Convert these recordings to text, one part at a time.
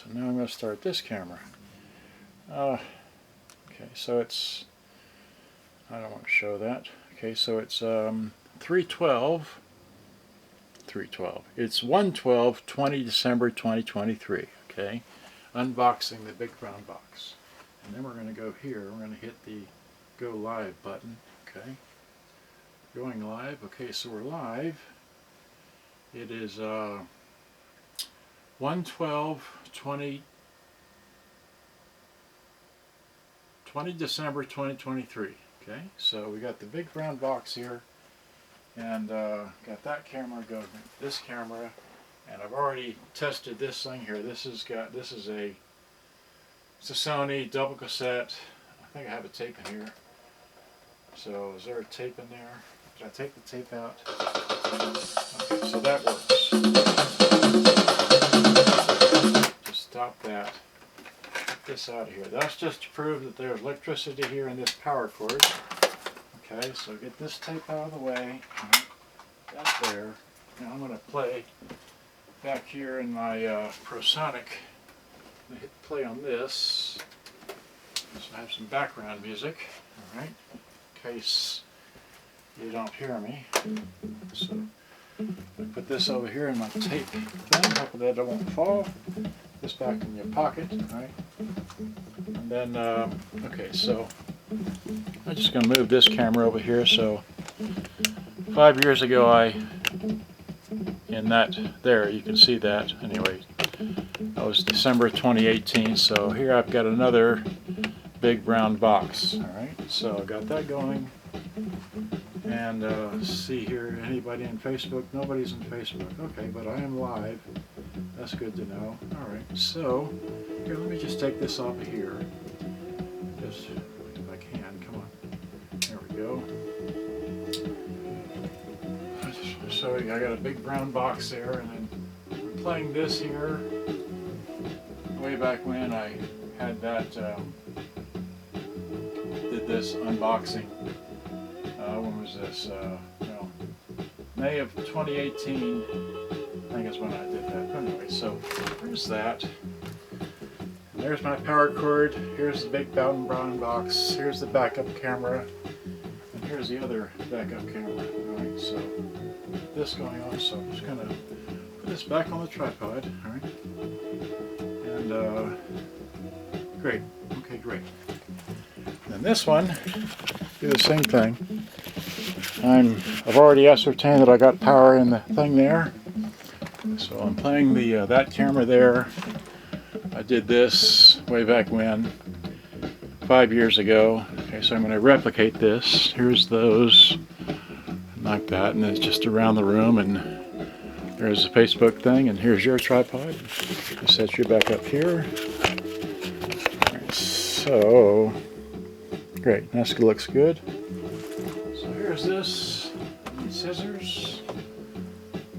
So now I'm going to start this camera. Okay, so it's, I don't want to show that. Okay, so it's 312. It's 1/12, 20 December 2023. Okay, unboxing the big brown box. And then we're going to go here. We're going to hit the go live button. Okay, going live. Okay, so we're live. It is 1/12/20 December 2023. Okay, so we got the big brown box here, and got that camera going, this camera, and I've already tested this thing here. It's a Sony double cassette. I think I have a tape in here. So is there a tape in there? Did I take the tape out? Okay, so that works. Just stop that. Get this out of here. That's just to prove that there's electricity here in this power cord. Okay, so get this tape out of the way. That's there. Now I'm going to play back here in my ProSonic. I'm going to hit play on this. So I have some background music. Alright, in case you don't hear me. So I put this over here in my tape thing. Hopefully that won't fall. This back in your pocket. Alright. And then, okay, so I'm just going to move this camera over here. So 5 years ago, there, you can see that. Anyway, that was December 2018. So here I've got another big brown box. Alright, so I got that going. And see here, anybody in Facebook? Nobody's in Facebook. Okay, but I am live. That's good to know. Alright, so here, let me just take this off of here. Just if I can, come on. There we go. So I got a big brown box there, and then I'm playing this here. Way back when I had that, did this unboxing. When was this? No, May of 2018. I think is when I did that. Anyway, so there's that. And there's my power cord. Here's the big brown box. Here's the backup camera. And here's the other backup camera. Alright, so this going on. So I'm just going to put this back on the tripod. Alright. And great. Okay, great. And this one, do the same thing. I've already ascertained that I got power in the thing there. So I'm playing the that camera there. I did this way back when, 5 years ago. Okay, so I'm going to replicate this. Here's those, like that, and it's just around the room. And there's the Facebook thing, and here's your tripod. You set you back up here. Right, so great, that looks good. So here's this. I need scissors.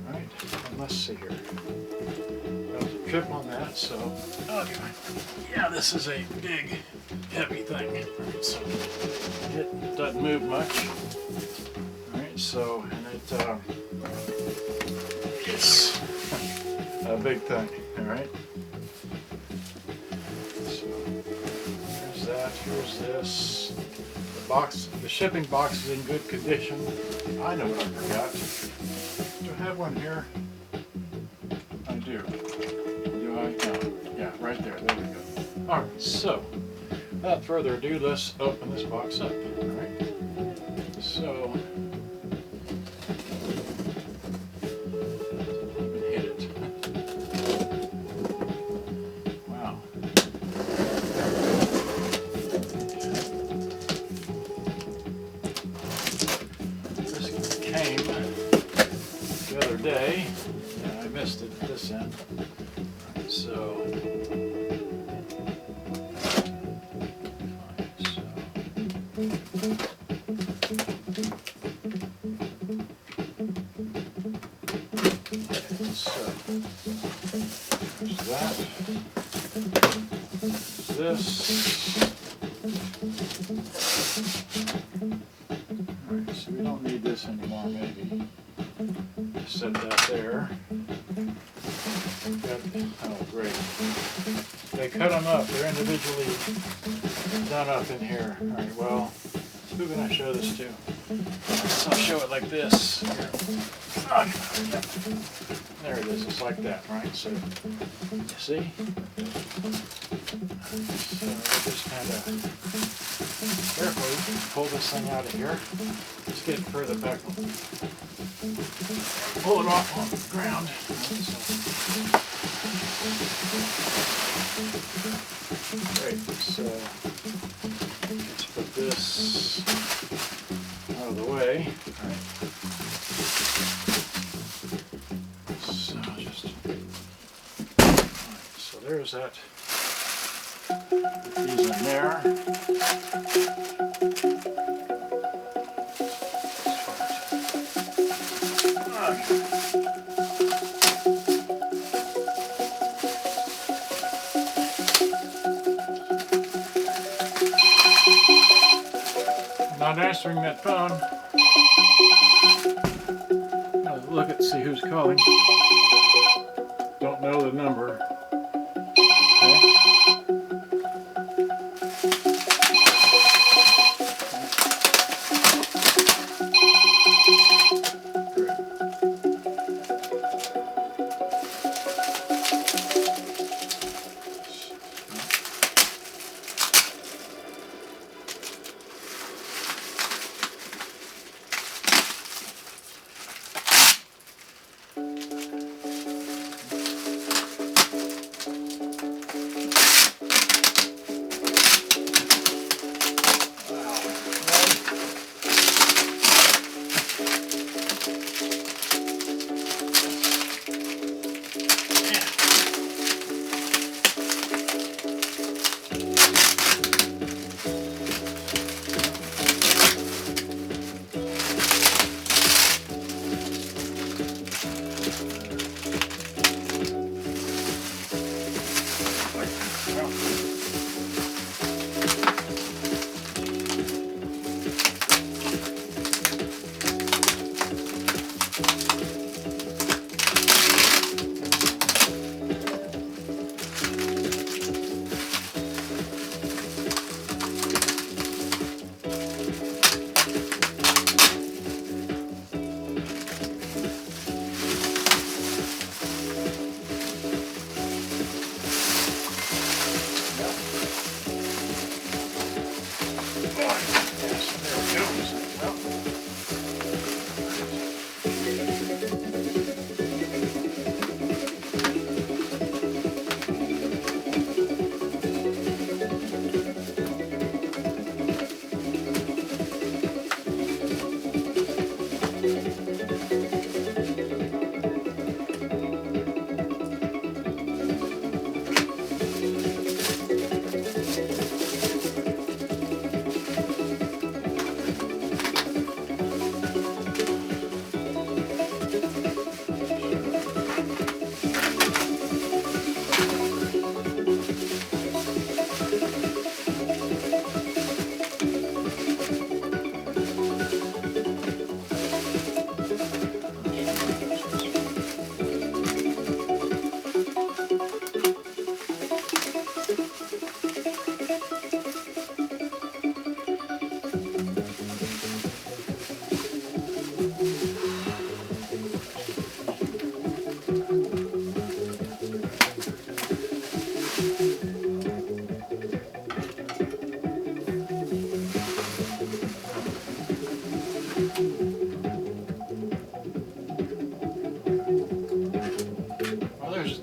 Alright, let's see here. That was a trip on that, so okay. Yeah, this is a big, heavy thing. Right, so it doesn't move much. Alright, so, and it's a big thing. Alright. So here's that, here's this. The shipping box is in good condition. I know what I forgot. Do I have one here? I do. Do I? No. Yeah, right there. There we go. Alright, so without further ado, let's open this box up. Alright. So hit it. Wow. The other day, and I missed it at this end. So, there's that. There's this. Alright, so we don't need this anymore, maybe. Just set that there. Oh, great. they cut them up. They're individually done up in here. All right, well, who can I show this to? I'll show it like this. Here. There it is. It's like that, right? So, you see? So we'll just kind of carefully pull this thing out of here. Just get it further back. Pull it off on the ground. Great. So let's put this out of the way. All right. So just so there's that. Put these in there. Not answering that phone. Now look at see who's calling. Don't know the number. Okay.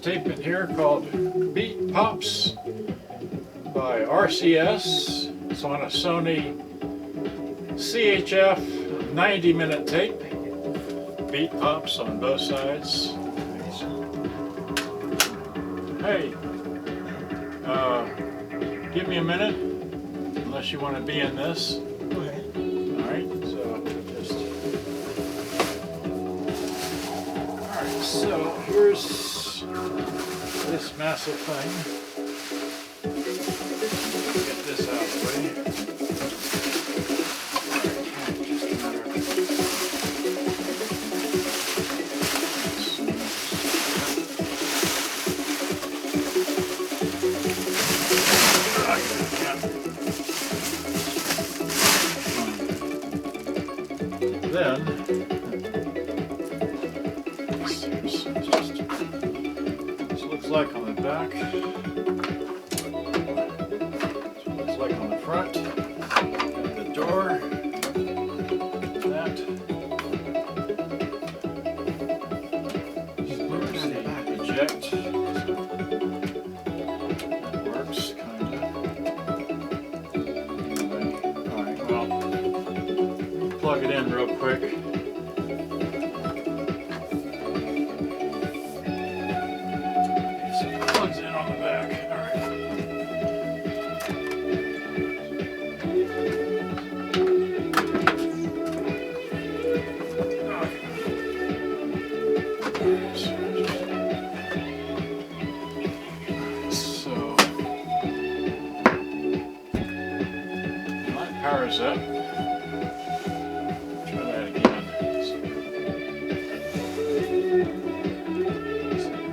Tape in here called Beat Pops by RCS. It's on a Sony CHF 90-minute tape. Beat Pops on both sides. Hey, give me a minute, unless you want to be in this. Okay. Alright, so just... Alright, so here's this massive thing. Get this out of the way. then, this looks like on the back. This looks like on the front. And the door. That. Eject. That works, kind of. Anyway, alright, well, plug it in real quick. So it plugs in on the back. Alright. Powers up. Try that again.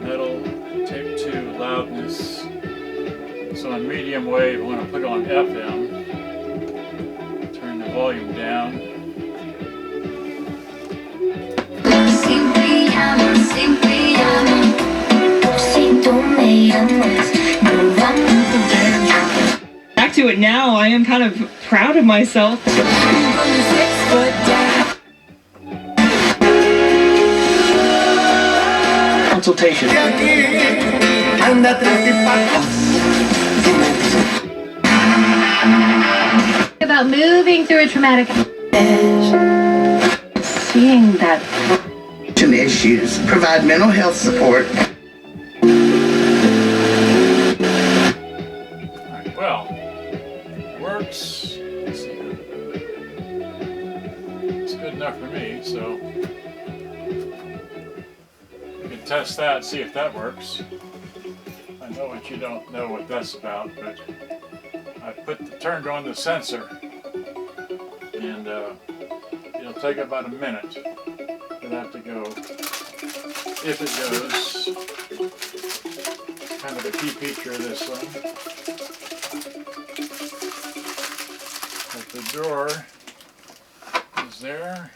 Metal, tape 2, loudness. So on medium wave, we want to put on FM. Turn the volume down. Back to it now, I am kind of proud of myself. Consultation. About moving through a traumatic Seeing that Issues. Provide mental health support. Alright, well, it works. Let's see. It's good enough for me, so we can test that, see if that works. I know what you don't know what that's about, but I turned on the sensor, and it'll take about a minute for that to go. If it goes, kind of a key feature of this one. But the drawer is there.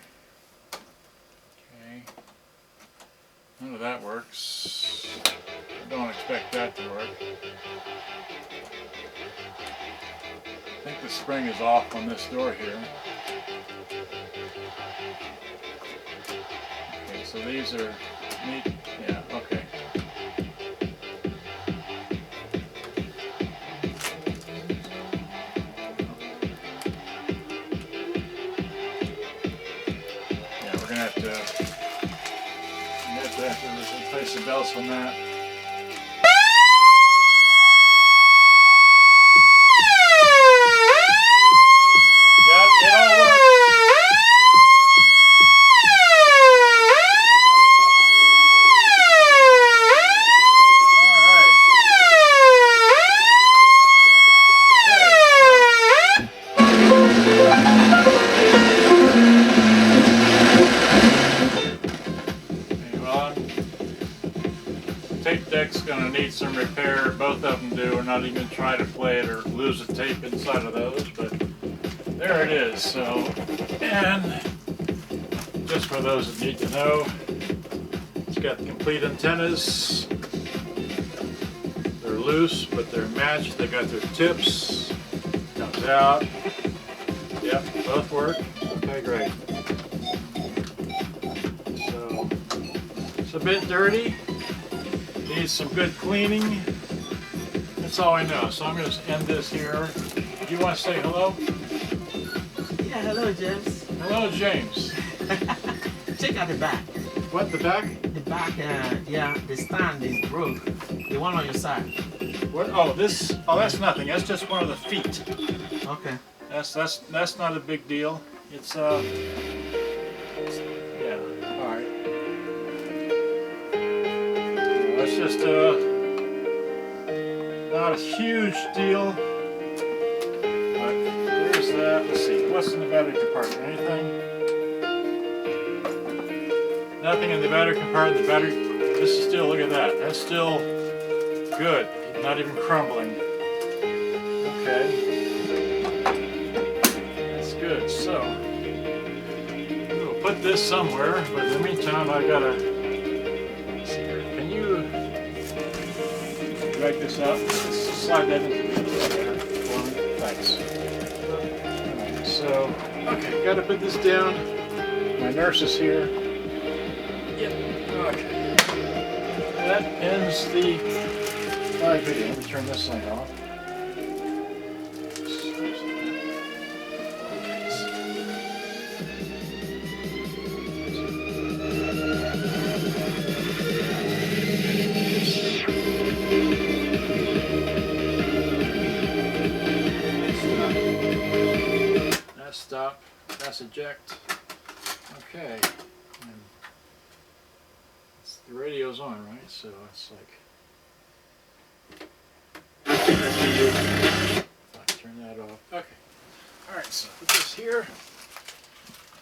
Okay. None of that works. I don't expect that to work. I think the spring is off on this door here. Okay, so these are neat. Yeah, okay. Yeah, we're gonna have to replace the belts on that. Tape deck's gonna need some repair. Both of them do. We're not even gonna try to play it or lose the tape inside of those, but there it is. So, and just for those that need to know, it's got complete antennas. They're loose, but they're matched. They got their tips. Comes out. Yep, both work. Okay, great. So, it's a bit dirty. Needs some good cleaning. That's all I know. So I'm going to end this here. Do you want to say hello? Yeah, hello, James. Hello, James. Check out the back. What, the back? The back, yeah, the stand is broke. The one on your side. What? Oh, this. Oh, that's nothing. That's just one of the feet. Okay. That's not a big deal. It's yeah. All right. It's just not a huge deal, but there's that. Let's see, what's in the battery compartment? Anything? Nothing in the battery compartment. The battery, this is still, look at that. That's still good, not even crumbling. Okay, that's good. So we'll put put this somewhere, but in the meantime I gotta, let's see here, can you drag this out? Just slide that into the middle there for me. Thanks. Alright, so, okay, gotta put this down. My nurse is here. Yep, okay. That ends the live video. Let me turn this thing off. That's stop. That's eject. Okay. And the radio's on, right? So it's like. Turn that off. Okay. Alright, so put this here.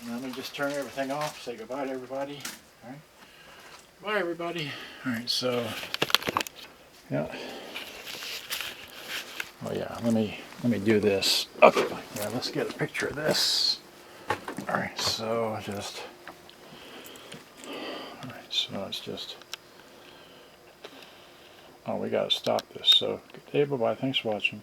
And let me just turn everything off. Say goodbye to everybody. Alright. Bye everybody. Alright, so yeah. Oh yeah, let me do this. Okay. Yeah, let's get a picture of this. Alright, so just it's just oh, we gotta stop this. So good day, bye bye, thanks for watching.